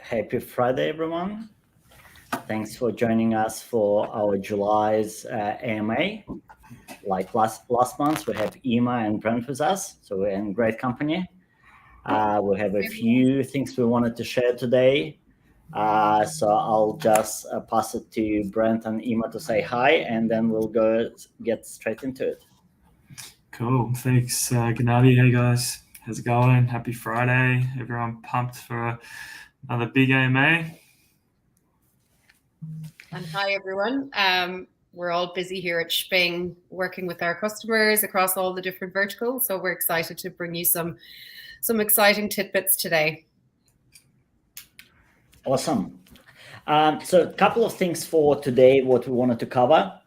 Happy Friday, everyone. Thanks for joining us for our July's AMA. Like last month, we have Emma and Brent with us, so we're in great company. We have a few things we wanted to share today. So I'll just pass it to Brent and Emma to say hi, and then we'll get straight into it. Cool. Thanks, Gennady. Hey, guys. How's it going? Happy Friday. Everyone pumped for another big AMA. And hi, everyone. We're all busy here at Shping working with our customers across all the different verticals. So we're excited to bring you some exciting tidbits today. Awesome. So a couple of things for today, what we wanted to cover.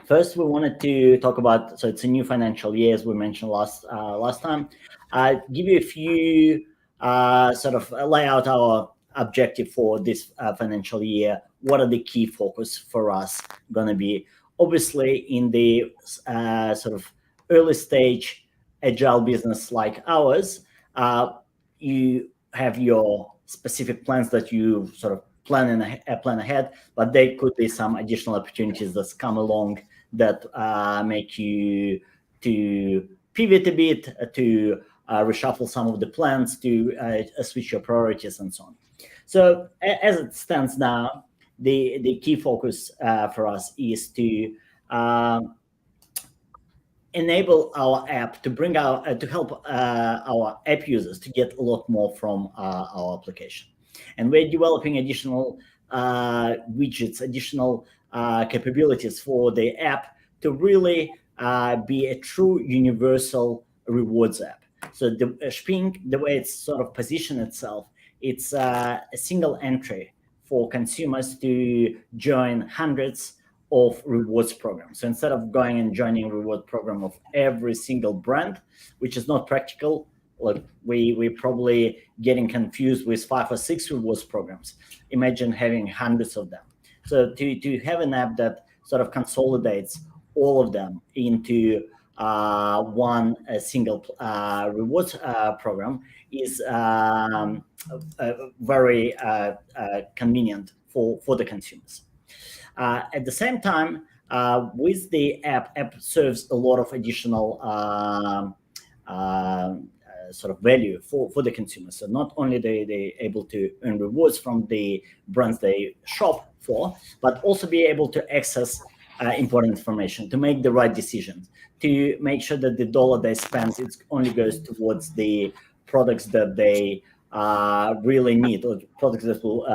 First, we wanted to talk about, so it's a new financial year, as we mentioned last time. Give you a few lay out our objective for this financial year. What are the key focus for us going to be? Obviously, in the early stage agile business like ours, you have your specific plans that you sort of plan ahead, but there could be some additional opportunities that come along that make you to pivot a bit, to reshuffle some of the plans, to switch your priorities and so on. So as it stands now, the key focus for us is to enable our app to bring to help our app users to get a lot more from our application. And we're developing additional widgets, additional capabilities for the app to really be a true universal rewards app. So the Shping, the way it's sort of positioned itself, it's a single entry for consumers to join hundreds of rewards programs. So instead of going and joining a reward program of every single brand, which is not practical, like we're probably getting confused with 5 or 6 rewards programs. Imagine having hundreds of them. So to have an app that sort of consolidates all of them into one single rewards program is very convenient for the consumers. At the same time, with the app serves a lot of additional value for the consumers. So not only they able to earn rewards from the brands they shop for, but also be able to access important information, to make the right decisions, to make sure that the dollar they spend, it only goes towards the products that they really need, or products that will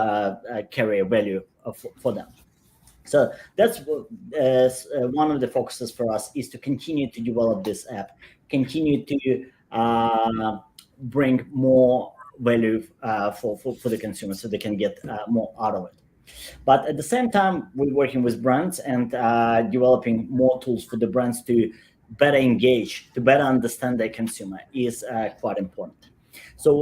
carry a value for them. So that's one of the focuses for us, is to continue to develop this app, continue to bring more value for the consumer, so they can get more out of it. But at the same time, we're working with brands and developing more tools for the brands to better engage, to better understand their consumer is quite important. So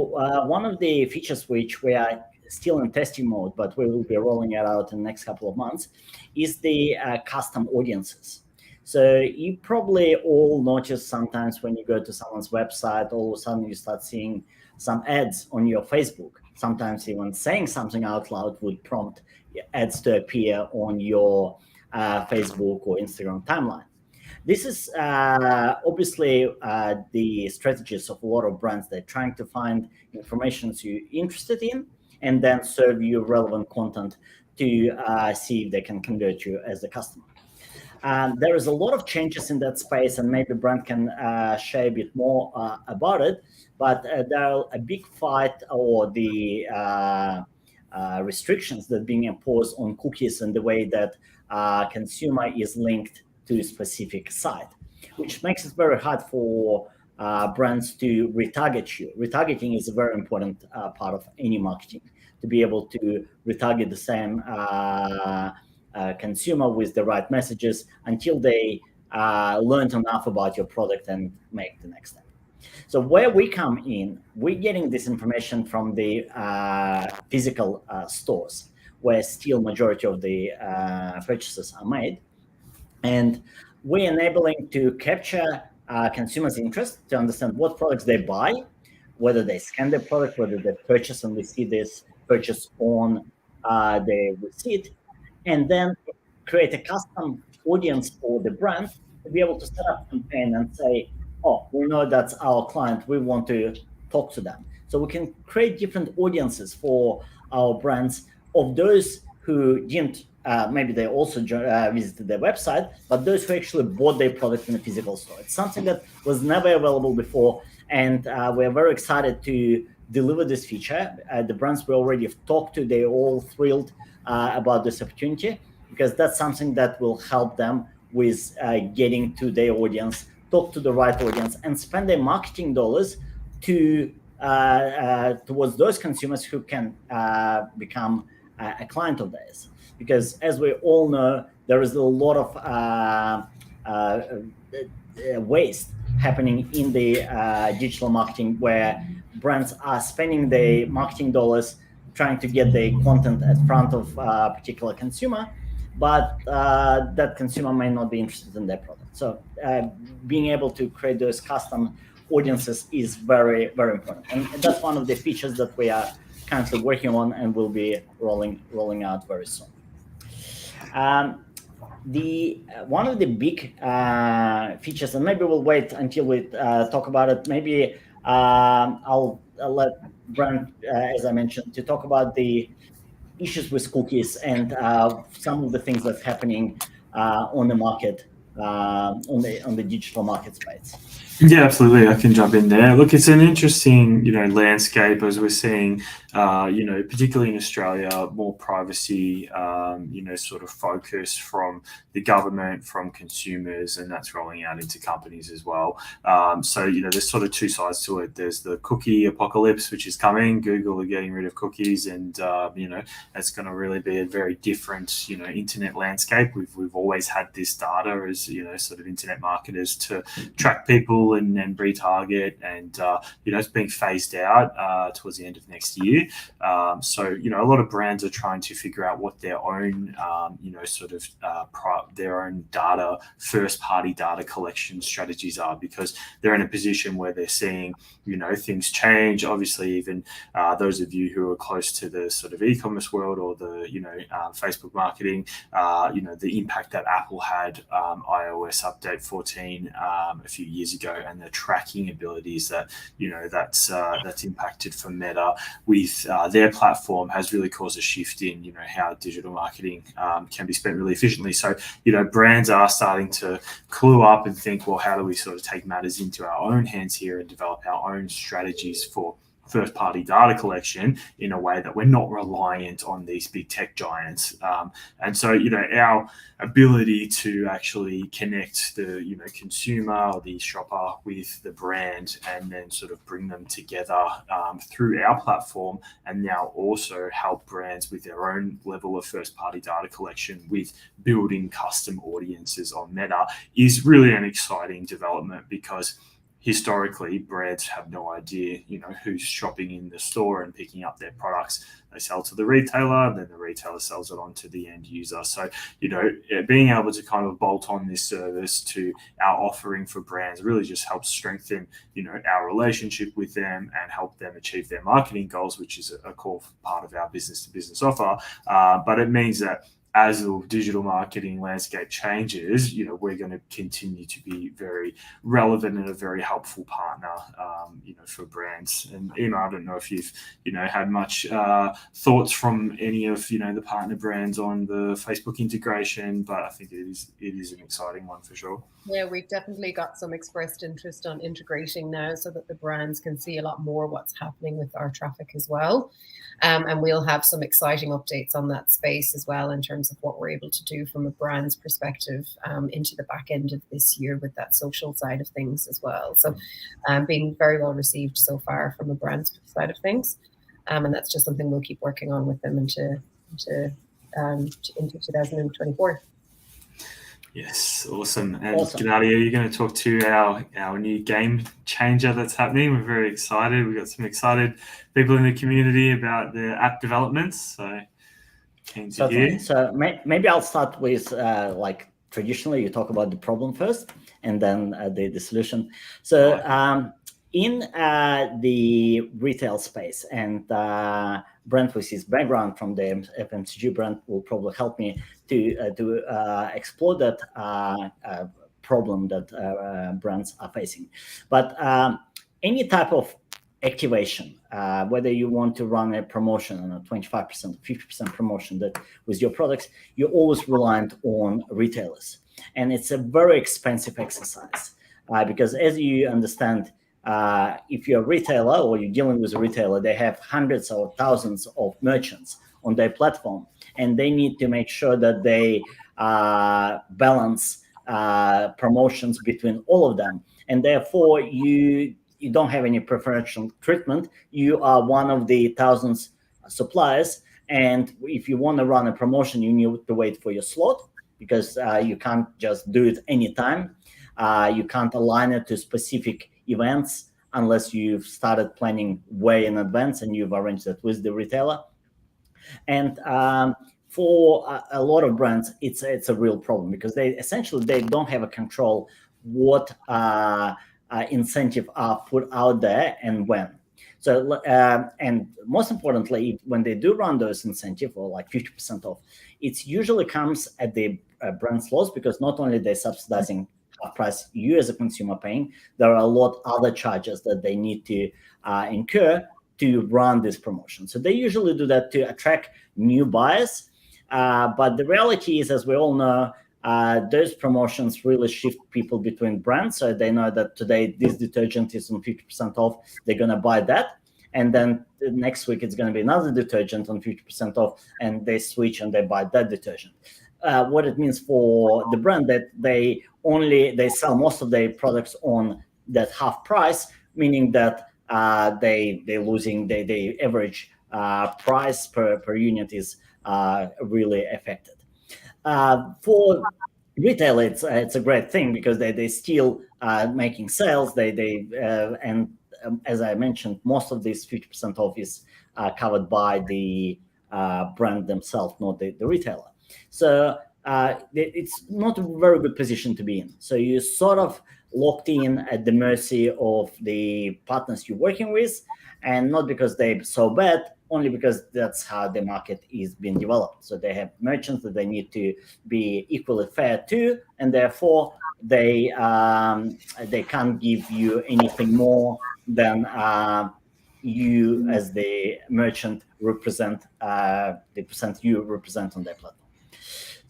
one of the features which we are still in testing mode, but we will be rolling it out in the next couple of months, is the custom audiences. So you probably all notice sometimes when you go to someone's website, all of a sudden you start seeing some ads on your Facebook. Sometimes even saying something out loud would prompt ads to appear on your Facebook or Instagram timeline. This is obviously the strategies of a lot of brands. They're trying to find information you're interested in, and then serve you relevant content to see if they can convert you as a customer. There is a lot of changes in that space, and maybe Brent can share a bit more about it, but there are a big fight or the restrictions that are being imposed on cookies and the way that consumer is linked to a specific site, which makes it very hard for brands to retarget you. Retargeting is a very important part of any marketing, to be able to retarget the same consumer with the right messages until they learn enough about your product and make the next step. So where we come in, we're getting this information from the physical stores, where still majority of the purchases are made. And we're enabling to capture consumers' interest, to understand what products they buy, whether they scan the product, whether they purchase, and we see this purchase on the receipt, and then create a custom audience for the brand to be able to set up a campaign and say, oh, we know that's our client, we want to talk to them. So we can create different audiences for our brands of those who didn't, maybe they also visited their website, but those who actually bought their product in a physical store. It's something that was never available before, and we're very excited to deliver this feature. The brands we already have talked to, they're all thrilled about this opportunity, because that's something that will help them with getting to their audience, talk to the right audience, and spend their marketing dollars to towards those consumers who can become a client of theirs. Because as we all know, there is a lot of waste happening in the digital marketing, where brands are spending their marketing dollars trying to get their content at front of a particular consumer, but that consumer may not be interested in their product. So being able to create those custom audiences is very, very important. And that's one of the features that we are currently working on and will be rolling out very soon. One of the big features, and maybe we'll wait until we talk about it. Maybe I'll let Brent, as I mentioned, to talk about the issues with cookies and some of the things that's happening on the market, on the digital market space. Yeah, absolutely. I can jump in there. Look, it's an interesting, landscape as we're seeing, particularly in Australia, more privacy, sort of focus from the government, from consumers, and that's rolling out into companies as well. So there's sort of two sides to it. There's the cookie apocalypse, which is coming. Google are getting rid of cookies, and it's going to really be a very different, internet landscape. We've always had this data as sort of internet marketers to track people and retarget, and it's being phased out towards the end of next year. So a lot of brands are trying to figure out what their own their own data, first party data collection strategies are, because they're in a position where they're seeing things change. Obviously, even those of you who are close to the sort of e-commerce world or the Facebook marketing, the impact that Apple had iOS update 14 a few years ago, and the tracking abilities that that's impacted for Meta with their platform has really caused a shift in how digital marketing can be spent really efficiently. So brands are starting to clue up and think, well, how do we sort of take matters into our own hands here and develop our own strategies for first-party data collection in a way that we're not reliant on these big tech giants. And so, our ability to actually connect the, consumer or the shopper with the brand and then sort of bring them together through our platform, and now also help brands with their own level of first-party data collection with building custom audiences on Meta is really an exciting development, because historically, brands have no idea, who's shopping in the store and picking up their products. They sell to the retailer, and then the retailer sells it on to the end user. So, being able to kind of bolt on this service to our offering for brands really just helps strengthen, our relationship with them and help them achieve their marketing goals, which is a core part of our business-to-business offer. But it means that as the digital marketing landscape changes, we're going to continue to be very relevant and a very helpful partner, for brands. And Emma, I don't know if you've, had much thoughts from any of, the partner brands on the Facebook integration, but I think it is an exciting one for sure. Yeah, we've definitely got some expressed interest on integrating now, so that the brands can see a lot more what's happening with our traffic as well. And we'll have some exciting updates on that space as well, in terms of what we're able to do from a brand's perspective into the back end of this year with that social side of things as well. So being very well received so far from a brand's side of things. And that's just something we'll keep working on with them into 2024. Yes, awesome. And Gennady, are you going to talk to our new game changer that's happening? We're very excited. We've got some excited people in the community about the app developments. So keen to hear. So maybe I'll start with traditionally you talk about the problem first and then the solution. So in the retail space, and Brent, with his background from the FMCG brand, will probably help me to explore that problem that brands are facing. But any type of activation, whether you want to run a promotion on a 25%, 50% promotion that with your products, you're always reliant on retailers. And it's a very expensive exercise because, as you understand, if you're a retailer or you're dealing with a retailer, they have hundreds or thousands of merchants on their platform, and they need to make sure that they balance promotions between all of them. And therefore, you don't have any preferential treatment. You are one of the thousands suppliers. And if you want to run a promotion, you need to wait for your slot, because you can't just do it anytime. You can't align it to specific events unless you've started planning way in advance and you've arranged it with the retailer. And for a lot of brands, it's a real problem, because they don't have a control what incentive are put out there and when. So and most importantly, when they do run those incentive, or like 50% off, it usually comes at the brand's loss, because not only they're subsidizing price you as a consumer paying, there are a lot other charges that they need to incur to run this promotion. So they usually do that to attract new buyers. But the reality is, as we all know, those promotions really shift people between brands. So they know that today this detergent is on 50% off, they're going to buy that. And then the next week it's going to be another detergent on 50% off, and they switch and they buy that detergent. What it means for the brand, that they sell most of their products on that half price, meaning that they losing the average price per unit is really affected. For retail, it's a great thing, because they still making sales. And as I mentioned, most of this 50% off is covered by the brand themselves, not the retailer. So it's not a very good position to be in. So you're sort of locked in at the mercy of the partners you're working with, and not because they're so bad, only because that's how the market is being developed. So they have merchants that they need to be equally fair to, and therefore they can't give you anything more than you as the merchant represent, the percent you represent on their platform.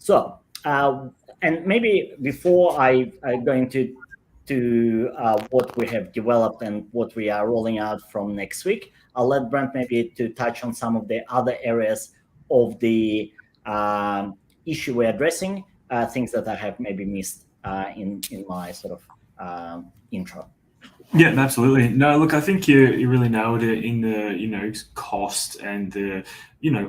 So, and maybe before I go into what we have developed and what we are rolling out from next week, I'll let Brent maybe to touch on some of the other areas of the issue we're addressing, things that I have maybe missed in my sort of intro. Yeah, absolutely. No, look, I think you really nailed it in the, cost and the,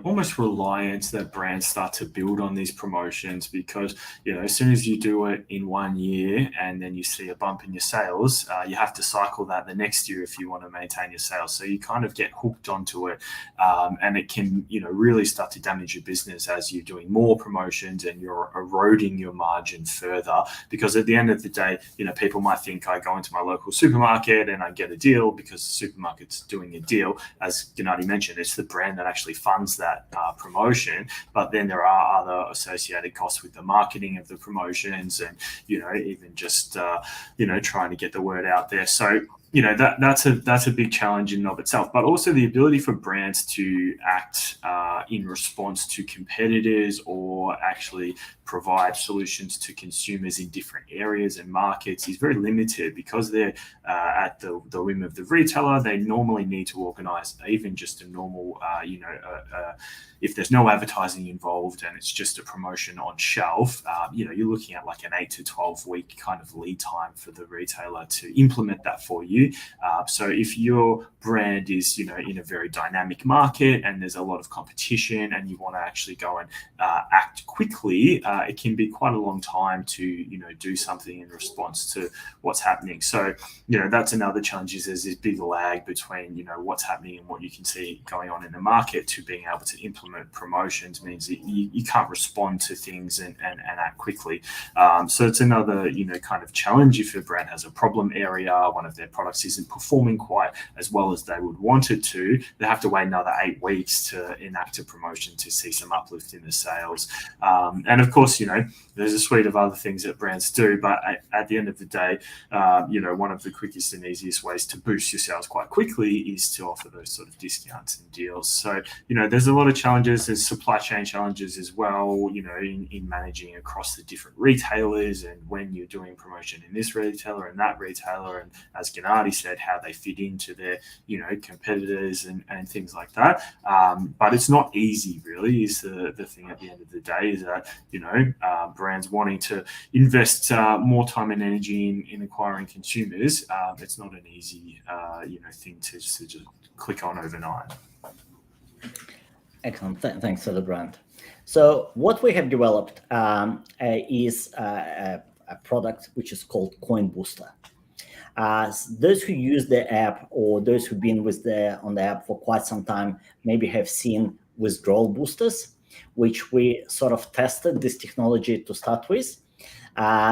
almost reliance that brands start to build on these promotions, because, as soon as you do it in 1 year and then you see a bump in your sales, you have to cycle that the next year if you want to maintain your sales. So you kind of get hooked onto it, and it can, really start to damage your business as you're doing more promotions and you're eroding your margin further. Because at the end of the day, people might think, I go into my local supermarket and I get a deal because the supermarket's doing a deal. As Gennady mentioned, it's the brand that actually funds that promotion, but then there are other associated costs with the marketing of the promotions, and even just trying to get the word out there. So that's a big challenge in and of itself, but also the ability for brands to act in response to competitors, or actually provide solutions to consumers in different areas and markets, is very limited, because they're at the whim of the retailer. They normally need to organize even just a normal, if there's no advertising involved and it's just a promotion on shelf, you're looking at like an 8 to 12 week kind of lead time for the retailer to implement that for you. So if your brand is, in a very dynamic market and there's a lot of competition, and you want to actually go and act quickly, it can be quite a long time to, do something in response to what's happening. So, that's another challenge, is there's this big lag between, what's happening and what you can see going on in the market, to being able to implement promotions means that you can't respond to things and act quickly. So it's another, kind of challenge if a brand has a problem area, one of their products products isn't performing quite as well as they would want it to, they have to wait another 8 weeks to enact a promotion to see some uplift in the sales. And of course, there's a suite of other things that brands do, but at the end of the day, one of the quickest and easiest ways to boost your sales quite quickly is to offer those sort of discounts and deals. So, there's a lot of challenges. There's supply chain challenges as well, in managing across the different retailers and when you're doing promotion in this retailer and that retailer, and as Gennady said, how they fit into their, competitors and things like that. But it's not easy, really, is the thing at the end of the day, is that, brands wanting to invest more time and energy in acquiring consumers. It's not an easy, thing to just click on overnight. Excellent. Thanks for the brand. So what we have developed is a product which is called Coin Booster. Those who use the app, or those who've been on the app for quite some time, maybe have seen withdrawal boosters, which we sort of tested this technology to start with.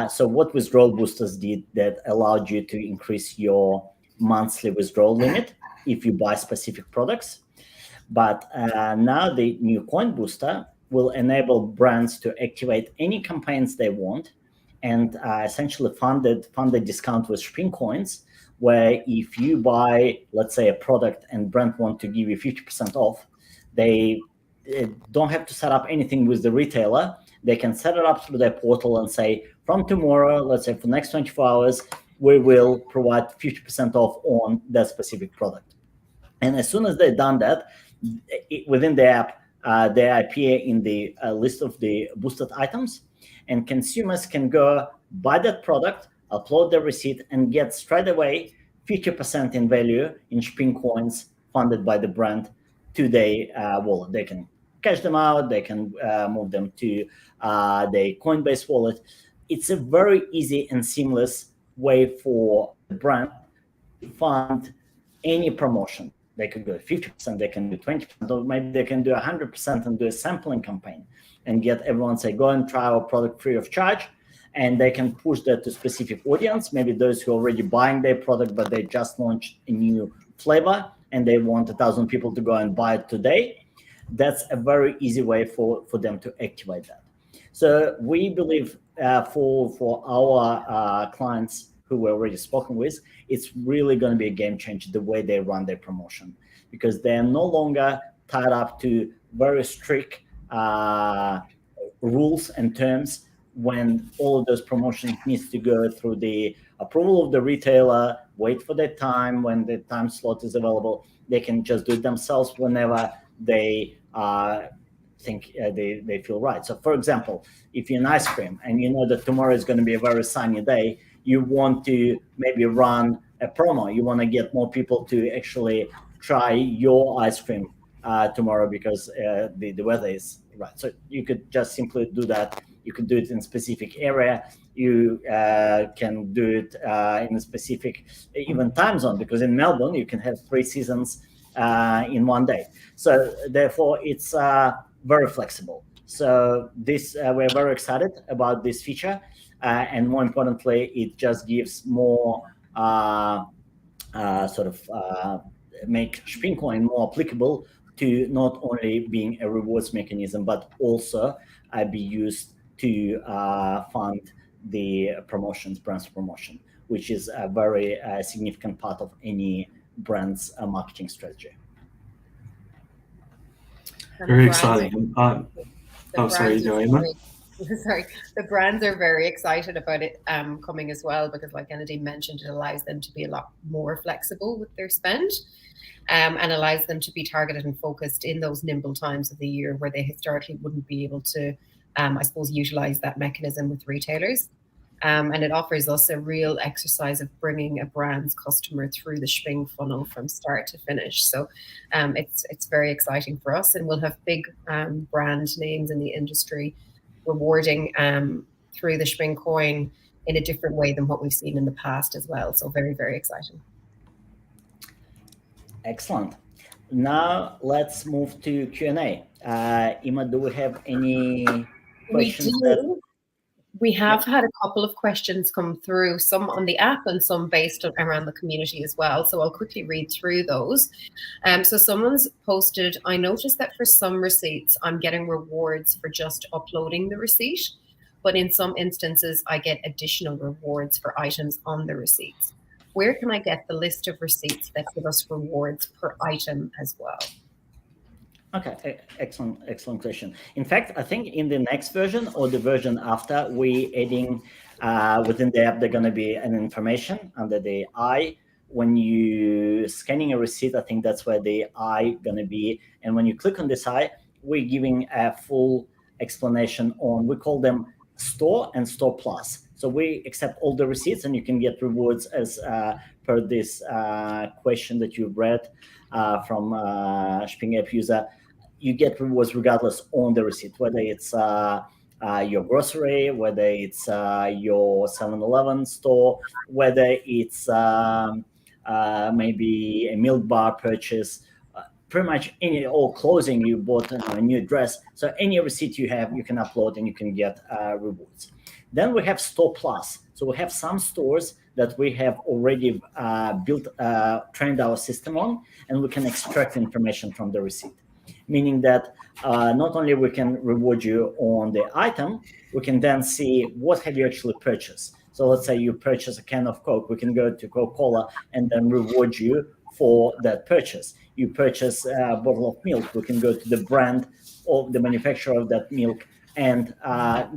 So what withdrawal boosters did, that allowed you to increase your monthly withdrawal limit if you buy specific products. But now the new Coin Booster will enable brands to activate any campaigns they want, and essentially fund the discount with Shping coins, where if you buy, let's say, a product and brand want to give you 50% off, they don't have to set up anything with the retailer. They can set it up through their portal and say, from tomorrow, let's say for the next 24 hours, we will provide 50% off on that specific product. And as soon as they've done that, within the app, they appear in the list of the boosted items, and consumers can go buy that product, upload the receipt, and get straight away 50% in value in Shping coins funded by the brand to their wallet. They can cash them out, they can move them to the Coinbase wallet. It's a very easy and seamless way for the brand to fund any promotion. They could go 50%, they can do 20%, or maybe they can do 100% and do a sampling campaign and get everyone say, go and try our product free of charge. And they can push that to specific audience, maybe those who are already buying their product, but they just launched a new flavor and they want 1,000 people to go and buy it today. That's a very easy way for them to activate that. So we believe for our clients who we're already spoken with, it's really going to be a game changer, the way they run their promotion, because they're no longer tied up to very strict rules and terms when all of those promotions needs to go through the approval of the retailer, wait for their time. When the time slot is available, they can just do it themselves whenever they think they feel right. So for example, if you're in ice cream and you know that tomorrow is going to be a very sunny day, you want to maybe run a promo. You want to get more people to actually try your ice cream tomorrow because the weather is right. So you could just simply do that. You could do it in a specific area. You can do it in a specific even time zone, because in Melbourne you can have 3 seasons in one day. So therefore it's very flexible. So this we're very excited about this feature, and more importantly, it just gives more make Shping coin more applicable to not only being a rewards mechanism, but also be used to fund the brand's promotion, which is a very significant part of any brand's marketing strategy. Very exciting. Sorry, Joanna. Sorry, the brands are very excited about it coming as well, because like Gennady mentioned, it allows them to be a lot more flexible with their spend, and allows them to be targeted and focused in those nimble times of the year where they historically wouldn't be able to, I suppose, utilize that mechanism with retailers. And it offers us a real exercise of bringing a brand's customer through the Shping funnel from start to finish. So it's very exciting for us, and we'll have big brand names in the industry rewarding through the Shping coin in a different way than what we've seen in the past as well. So very, very exciting. Excellent. Now let's move to Q&A. Emma, do we have any questions? We have had a couple of questions come through, some on the app and some based around the community as well. So I'll quickly read through those. So someone's posted, I noticed that for some receipts, I'm getting rewards for just uploading the receipt, but in some instances, I get additional rewards for items on the receipts. Where can I get the list of receipts that give us rewards per item as well? Okay, excellent question. In fact, I think in the next version or the version after, we adding within the app, there's going to be an information under the I. When you scanning a receipt, I think that's where the I going to be. And when you click on this I, we're giving a full explanation on, we call them Store and Store Plus. So we accept all the receipts, and you can get rewards as per this question that you read from Shping app user. You get rewards regardless on the receipt, whether it's your grocery, whether it's your 7-Eleven store, whether it's maybe a milk bar purchase, pretty much any or clothing you bought, a new dress. So any receipt you have, you can upload and you can get rewards. Then we have Store Plus. So we have some stores that we have already trained our system on, and we can extract information from the receipt. Meaning that not only we can reward you on the item, we can then see what have you actually purchased. So let's say you purchase a can of Coke, we can go to Coca-Cola and then reward you for that purchase. You purchase a bottle of milk, we can go to the brand of the manufacturer of that milk and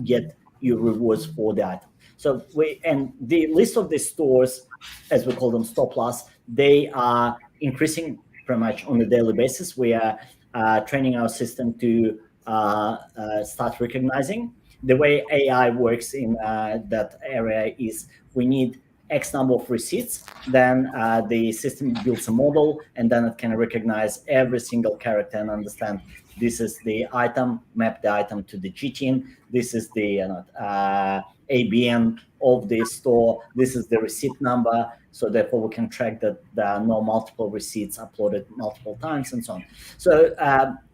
get you rewards for the item. So and the list of the stores, as we call them, Store Plus, they are increasing pretty much on a daily basis. We are training our system to start recognizing. The way AI works in that area is we need X number of receipts, then the system builds a model, and then it can recognize every single character and understand this is the item, map the item to the GTIN, this is the ABN of the store, this is the receipt number, so therefore we can track that there are no multiple receipts uploaded multiple times and so on. So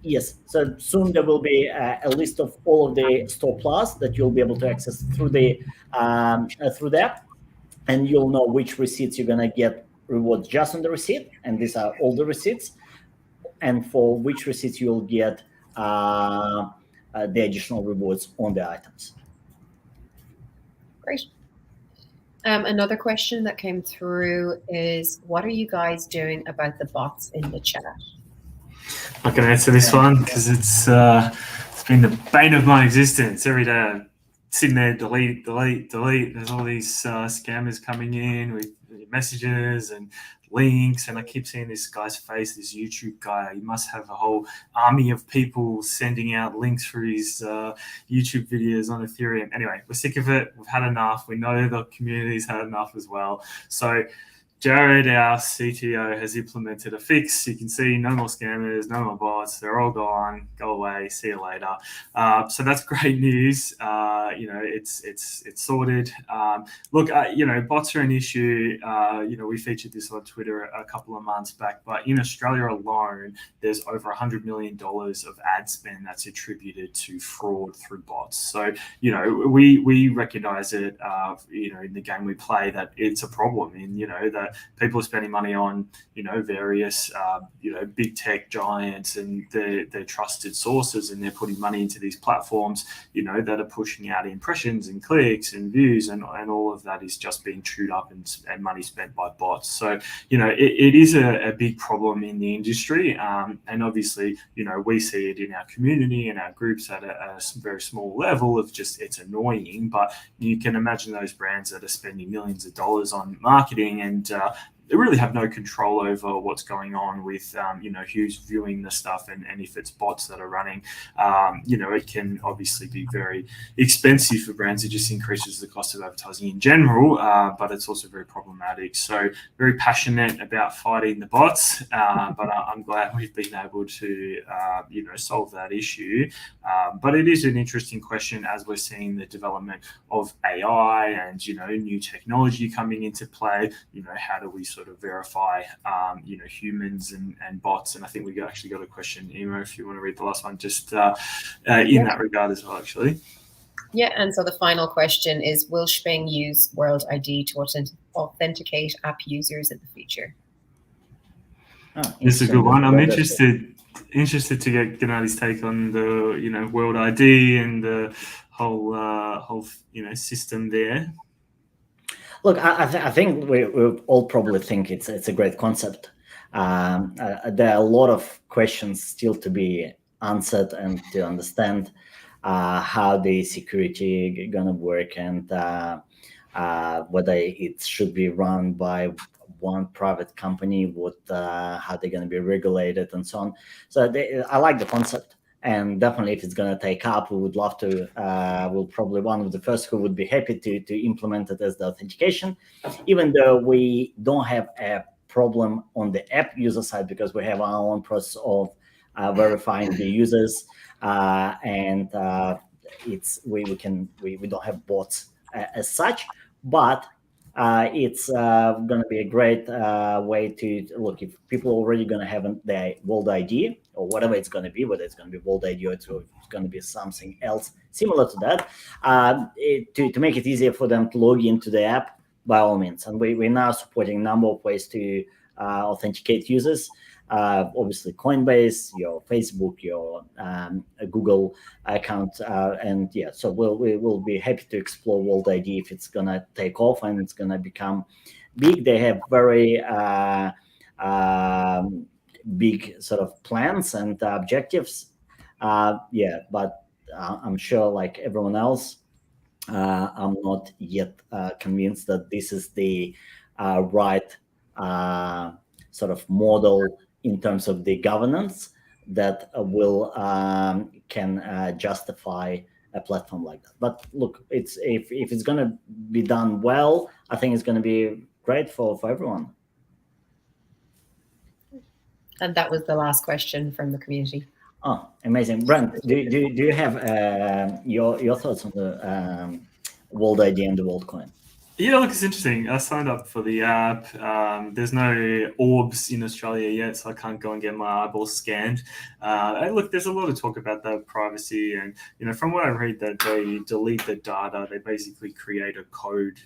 yes, so soon there will be a list of all of the Store Plus that you'll be able to access through the app, and you'll know which receipts you're going to get rewards just on the receipt, and these are all the receipts, and for which receipts you'll get the additional rewards on the items. Great. Another question that came through is, what are you guys doing about the bots in the chat? I can answer this one because it's been the bane of my existence. Every day I'm sitting there, delete. There's all these scammers coming in with messages and links, and I keep seeing this guy's face, this YouTube guy. He must have a whole army of people sending out links for his YouTube videos on Ethereum. Anyway, we're sick of it. We've had enough. We know the community's had enough as well. So Jared, our CTO, has implemented a fix. You can see no more scammers, no more bots. They're all gone. Go away. See you later. So that's great news. It's sorted. Look, bots are an issue. We featured this on Twitter a couple of months back, but in Australia alone, there's over $100 million of ad spend that's attributed to fraud through bots. So, we recognize it, in the game we play, that it's a problem, and, that people are spending money on, various, big tech giants and their trusted sources, and they're putting money into these platforms, that are pushing out impressions and clicks and views, and all of that is just being chewed up and money spent by bots. So, it is a big problem in the industry. And obviously, we see it in our community and our groups at a very small level of just, it's annoying, but you can imagine those brands that are spending millions of dollars on marketing and they really have no control over what's going on with, who's viewing the stuff, and if it's bots that are running. It can obviously be very expensive for brands. It just increases the cost of advertising in general, but it's also very problematic. So very passionate about fighting the bots, but I'm glad we've been able to, solve that issue. But it is an interesting question as we're seeing the development of AI and, new technology coming into play. How do we sort of verify, humans and bots? And I think we actually got a question, Emo, if you want to read the last one, just in that regard as well, actually. Yeah, and so the final question is, will Shping use World ID to authenticate app users in the future? This is a good one. I'm interested to get Gennadi's take on the World ID and the whole system there. Look, I think we all probably think it's a great concept. There are a lot of questions still to be answered and to understand how the security gonna work, and whether it should be run by one private company, how they're gonna be regulated, and so on. So I like the concept. And definitely, if it's going to take up, we would love to. We'll probably one of the first who would be happy to implement it as the authentication, even though we don't have a problem on the app user side because we have our own process of verifying the users, and we don't have bots as such, but. It's going to be a great way to look if people are already going to have their World ID or whatever it's going to be, whether it's going to be World ID or it's going to be something else similar to that, to make it easier for them to log into the app by all means. And we're now supporting a number of ways to authenticate users. Obviously, Coinbase, your Facebook, your Google account, and yeah. So we'll be happy to explore World ID if it's gonna take off and it's gonna become big. They have very big sort of plans and objectives. Yeah, but I'm sure, like everyone else, I'm not yet convinced that this is the right sort of model in terms of the governance that can justify a platform like that. But look, if it's going to be done well, I think it's going to be great for everyone. And that was the last question from the community. Oh, amazing. Brent, do you have your thoughts on the World ID and the World Coin? Yeah, look, it's interesting. I signed up for the app. There's no orbs in Australia yet, so I can't go and get my eyeballs scanned. And look, there's a lot of talk about the privacy, and from what I read, that they delete the data. They basically create a code,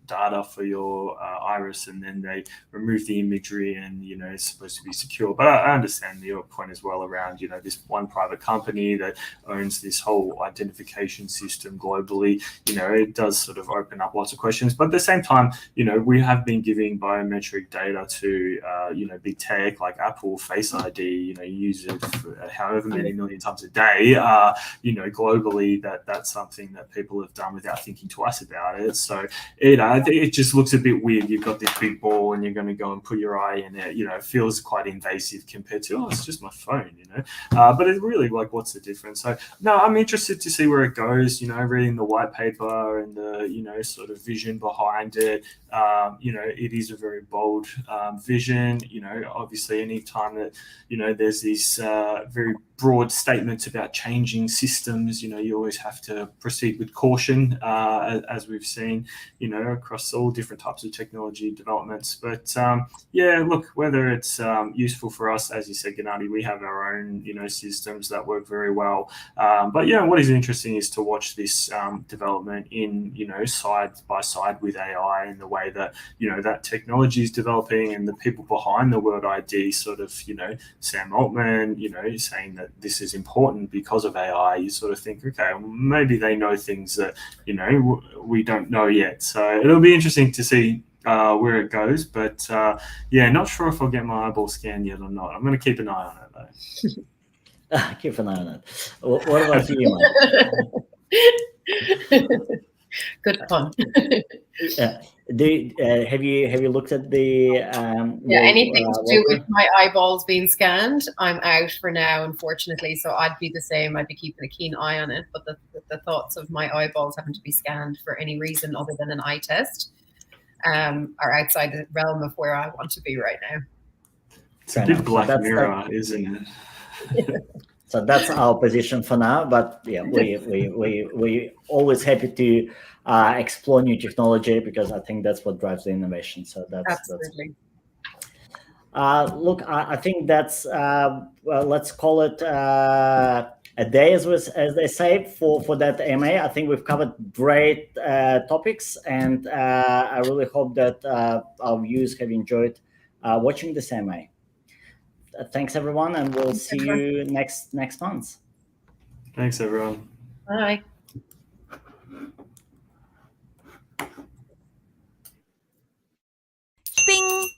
data for your iris, and then they remove the imagery, and it's supposed to be secure. But I understand your point as well around this one private company that owns this whole identification system globally. It does sort of open up lots of questions. But at the same time, we have been giving biometric data to, big tech like Apple, Face ID. You use it for however many million times a day. Globally, that's something that people have done without thinking twice about it. So, it just looks a bit weird. You've got this big ball, and you're going to go and put your eye in it. It feels quite invasive compared to, it's just my phone. But it's really like, what's the difference? So, no, I'm interested to see where it goes. Reading the white paper and the sort of vision behind it. It is a very bold vision. Obviously, any time that there's these very broad statements about changing systems, you always have to proceed with caution, as we've seen, across all different types of technology developments. But look, whether it's useful for us, as you said, Gennadi, we have our own systems that work very well. But what is interesting is to watch this development in side by side with AI, and the way that that technology is developing, and the people behind the World ID, sort of Sam Altman, saying that this is important because of AI. You sort of think, okay, well, maybe they know things that we don't know yet. So it'll be interesting to see where it goes. But not sure if I'll get my eyeball scanned yet or not. I'm going to keep an eye on it though. Keep an eye on it. What about you, Mike? Good pun. Have you looked at the anything to do with my eyeballs being scanned? I'm out for now, unfortunately. So I'd be the same. I'd be keeping a keen eye on it. But the thoughts of my eyeballs having to be scanned for any reason other than an eye test are outside the realm of where I want to be right now. It's a bit Black Mirror, isn't it? So that's our position for now. But we always happy to explore new technology, because I think that's what drives the innovation. So that's absolutely. Look, I think that's let's call it a day, as they say, for that AMA. I think we've covered great topics, and I really hope that our viewers have enjoyed watching this AMA. Thanks, everyone, and we'll see you next month. Thanks, everyone. Bye. Shping!